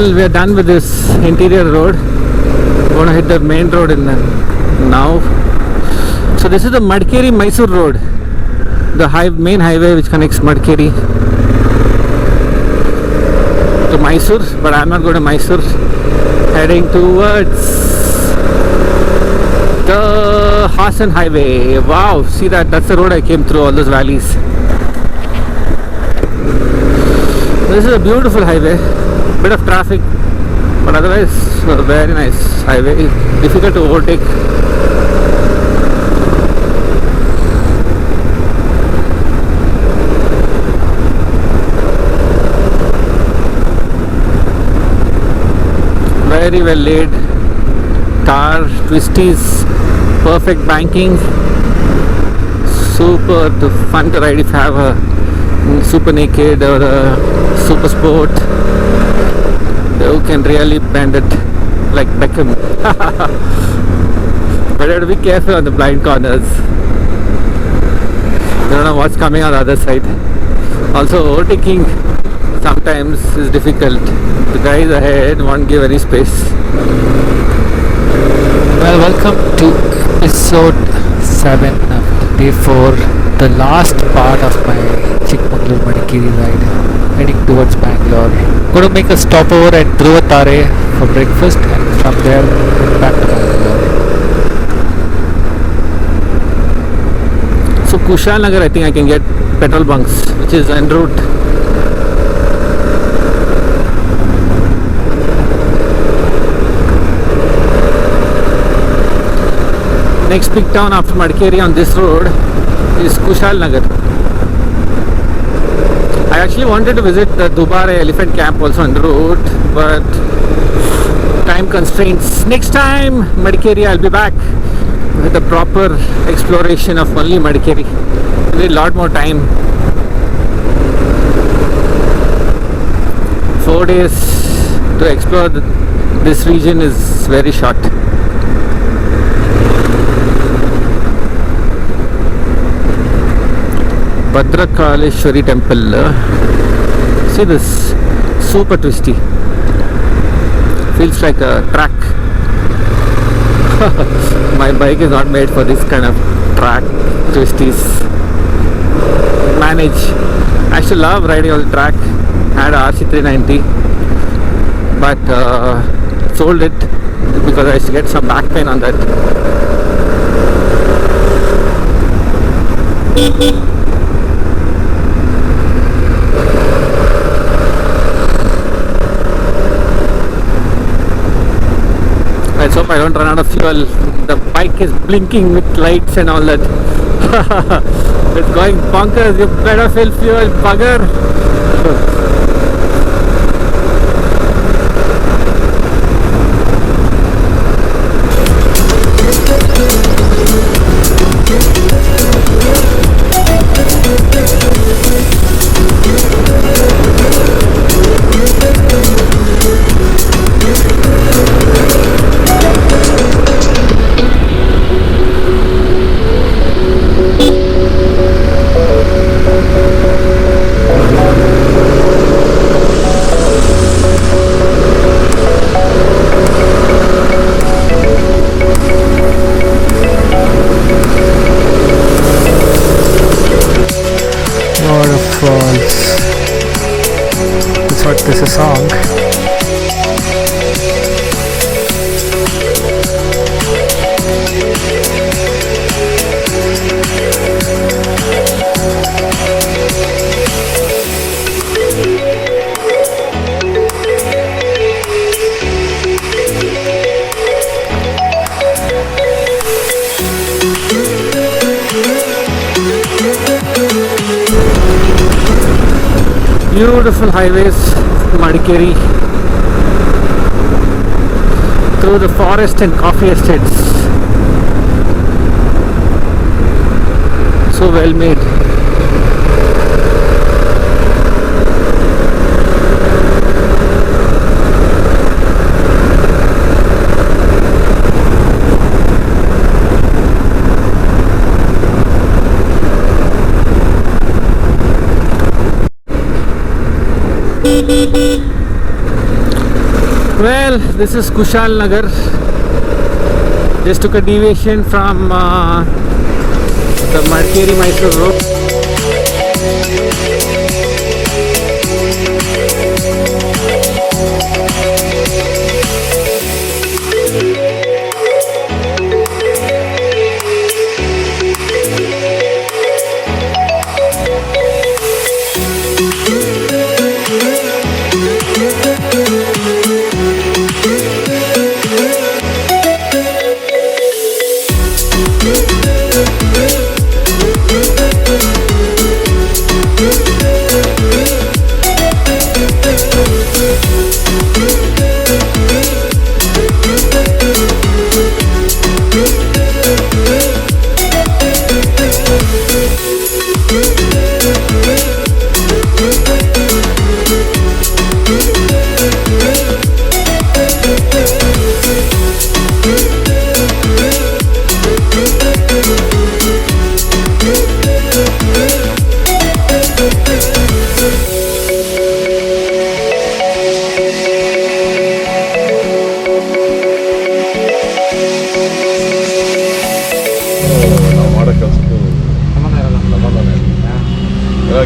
Well, we are done with this interior road. We're going to hit the main road in now. So this is the Madikeri Mysore road, the main highway which connects Madikeri to Mysore, but I'm not going to Mysore. Heading towards the Hassan highway. Wow, see that's the road I came through, all those valleys. This is a beautiful highway, bit of traffic, but otherwise a very nice highway. Difficult to overtake. Very well laid tar, twisties, perfect banking, super fun to ride if you have a super naked or a super sport. You can really bend it like Beckham. But you have to be careful on the blind corners. You don't know what's coming on the other side. Also overtaking sometimes is difficult. The guys ahead won't give any space. Well, welcome to episode 7 of day 4, the last part of my Chikkamagalur Madikeri ride, heading towards Bangalore. Going to make a stopover at Dhruvatare for breakfast, and from there back to Bangalore. So Kushal Nagar, I think I can get petrol bunks, which is en route. Next big town after Madikeri on this road is Kushal Nagar. I actually wanted to visit the Dhruvatare elephant camp also on the route, but time constraints. Next time Madikeri I'll be back with a proper exploration of only Madikeri. We need a lot more time. 4 days to explore this region is very short. Madekeri Temple. See this, super twisty. Feels like a track. My bike is not made for this kind of track twisties. Manage. I actually love riding on the track. I had a RC390, but sold it because I used to get some back pain on that. Let's hope I don't run out of fuel. The bike is blinking with lights and all that. It's going bonkers. You better fill fuel, bugger. This is a song. Beautiful highways, Madikeri, through the forest and coffee estates. So well made. Well, this is Kushal Nagar. Just took a deviation from the Madikeri Mysore road.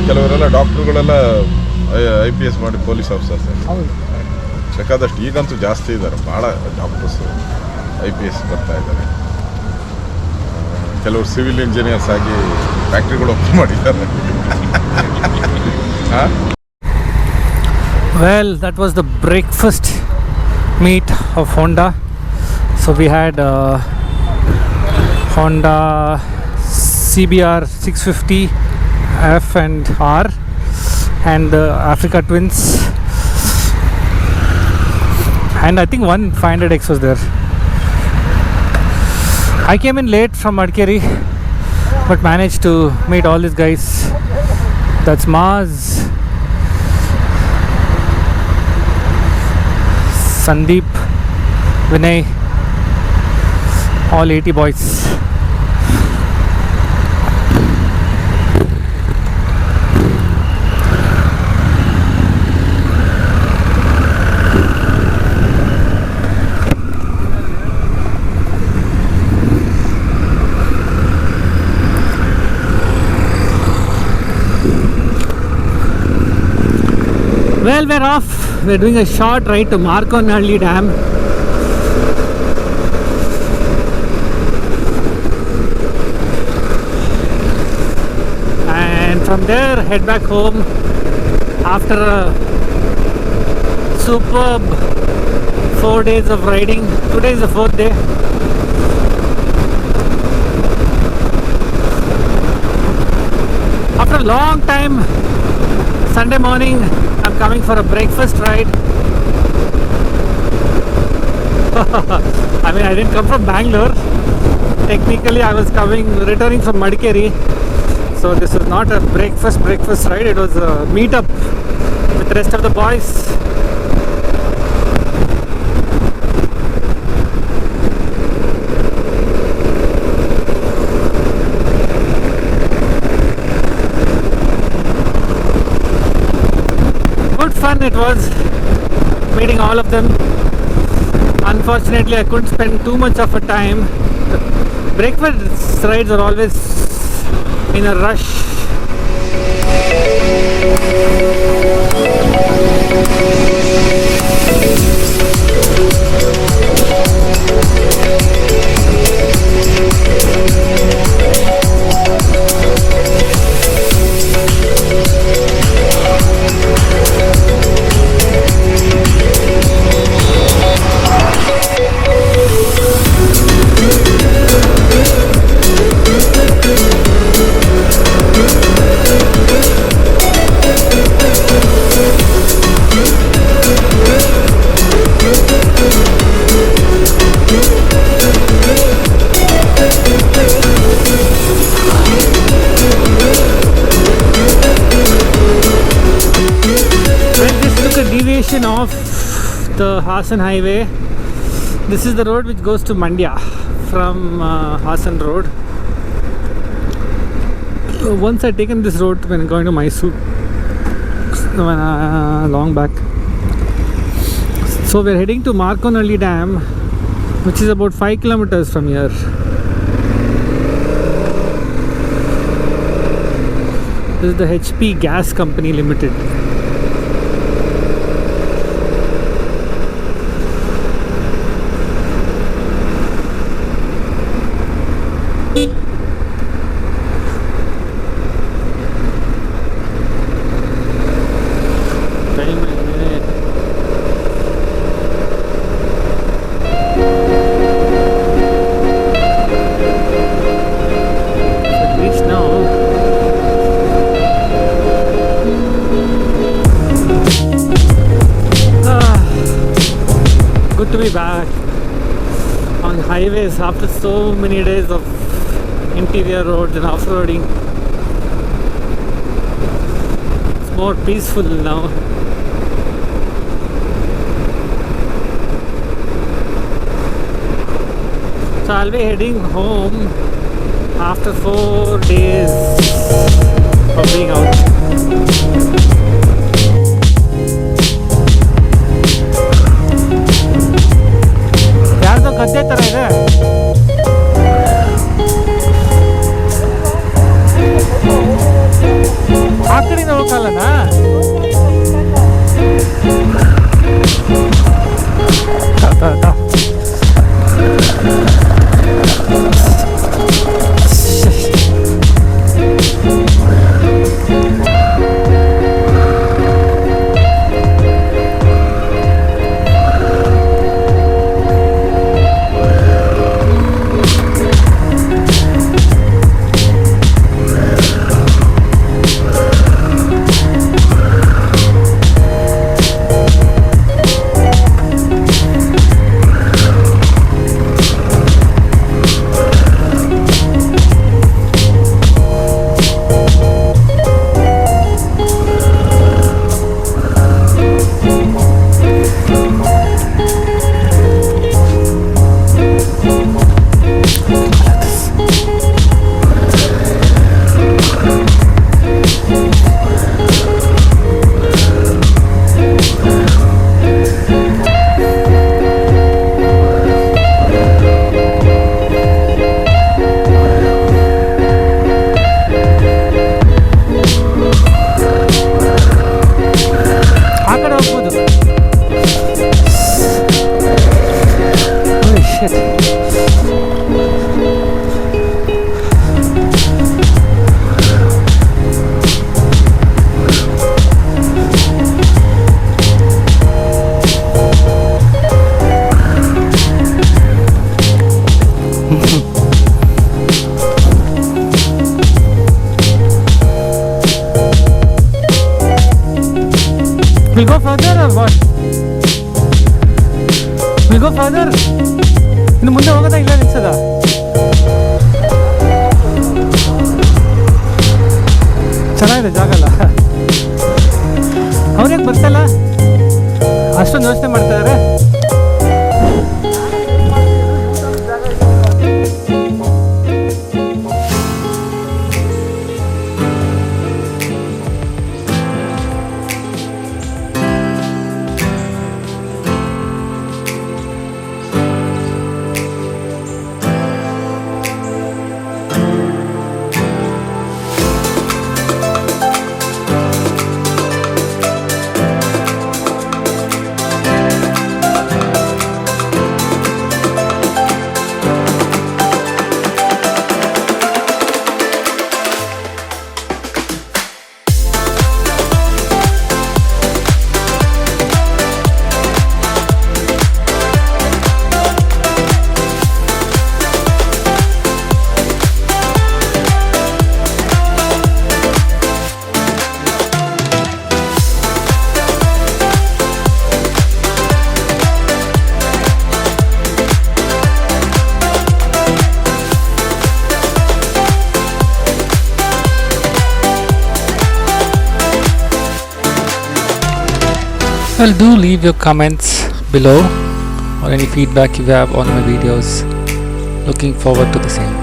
ಕೆಲವರೆಲ್ಲ ಡಾಕ್ಟ್ರುಗಳೆಲ್ಲ IPS ಮಾಡಿ police officers ಬೇಕಾದಷ್ಟು ಈಗಂತೂ ಜಾಸ್ತಿ ಇದ್ದಾರೆ, ಭಾಳ doctors IPS ಬರ್ತಾ ಇದ್ದಾರೆ. ಕೆಲವರು ಸಿವಿಲ್ ಇಂಜಿನಿಯರ್ಸ್ ಆಗಿ ಫ್ಯಾಕ್ಟ್ರಿಗಳು ಓಪನ್ ಮಾಡಿದ್ದಾರೆ. Well, that was the breakfast meet of Honda. So we had Honda CBR 650 F and R and the Africa Twins, and I think one 500X was there. I came in late from Madikeri but managed to meet all these guys. That's Maz, Sandeep, Vinay, all 80 boys. Well, we're off. We're doing a short ride to Markonahalli Dam. And from there, head back home after a superb 4 days of riding. Today is the 4th day. After a long time, Sunday morning, I'm coming for a breakfast ride. I mean, I didn't come from Bangalore. Technically, I was returning from Madikeri. So this was not a breakfast ride. It was a meetup with the rest of the boys. Fun it was meeting all of them. Unfortunately, I couldn't spend too much of a time. Breakfast rides are always in a rush. Of the Hassan highway. This is the road which goes to Mandya from Hassan road. Once I taken this road when going to Mysore long back. So So we're heading to Markonahalli Dam, which is about 5 kilometers from here. This is the HP Gas Company Limited. Good to be back on highways after so many days of interior roads and off-roading. It's more peaceful now. So I'll be heading home after 4 days of being out. ಯಾರ್ದೋ ಗದ್ದೆ ಥರ ಇದೆ. ಆ ಕಡೆಯಿಂದ ಹೋಗಲ್ಲನಾ? We'll go further or what? We'll go further? ಇನ್ನು ಮುಂದೆ ಹೋಗೋದಾ ಇಲ್ಲ ನಿಲ್ಸದ? ಚೆನ್ನಾಗಿದೆ ಜಾಗ ಅಲ್ಲ? ಅವ್ರಿಗೆ ಬರ್ತಲ್ಲ ಅಷ್ಟೊಂದು ಯೋಚನೆ ಮಾಡ್ತಾ ಇದ್ದಾರೆ. Well, do leave your comments below or any feedback you have on my videos. Looking forward to the same.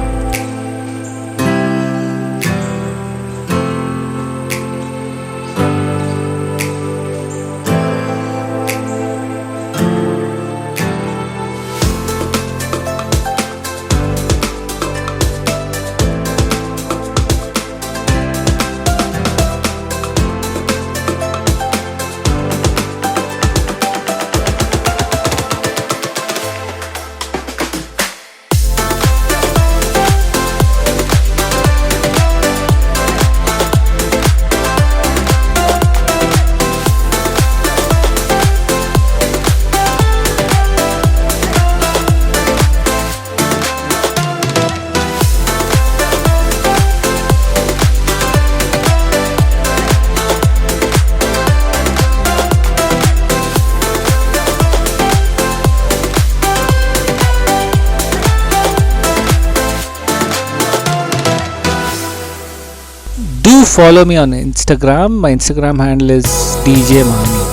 Do follow me on Instagram. My Instagram handle is Djmahaneet.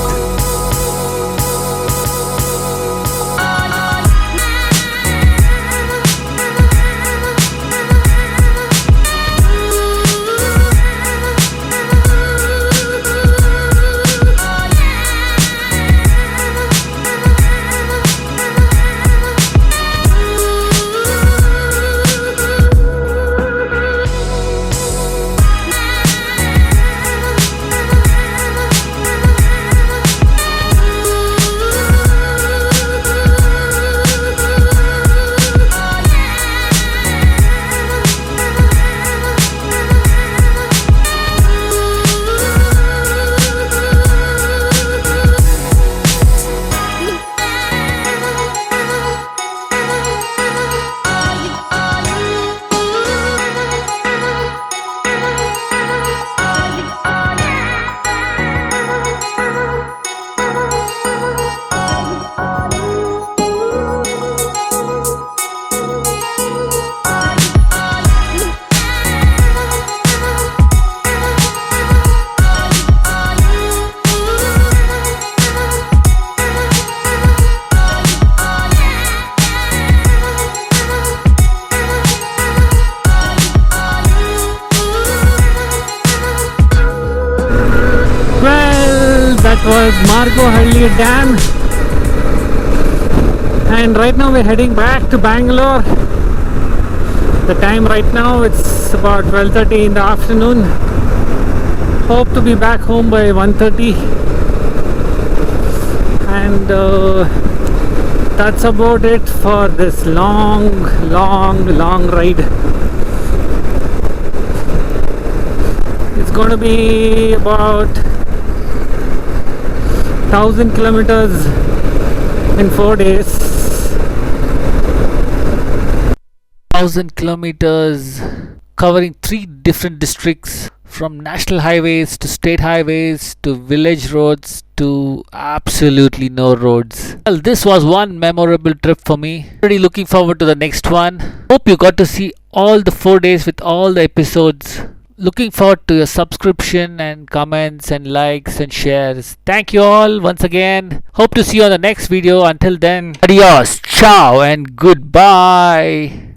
That was Markonahalli Dam, and right now we're heading back to Bangalore. The time right now it's about 12:30 in the afternoon. Hope to be back home by 1:30, and that's about it for this long ride. It's going to be about 1,000 kilometers in 4 days. 1,000 kilometers covering 3 different districts, from national highways to state highways to village roads to absolutely no roads. Well, this was one memorable trip for me. Already looking forward to the next one. Hope you got to see all the 4 days with all the episodes. Looking forward to your subscription and comments and likes and shares. Thank you all once again. Hope to see you on the next video. Until then, adios, ciao, and goodbye.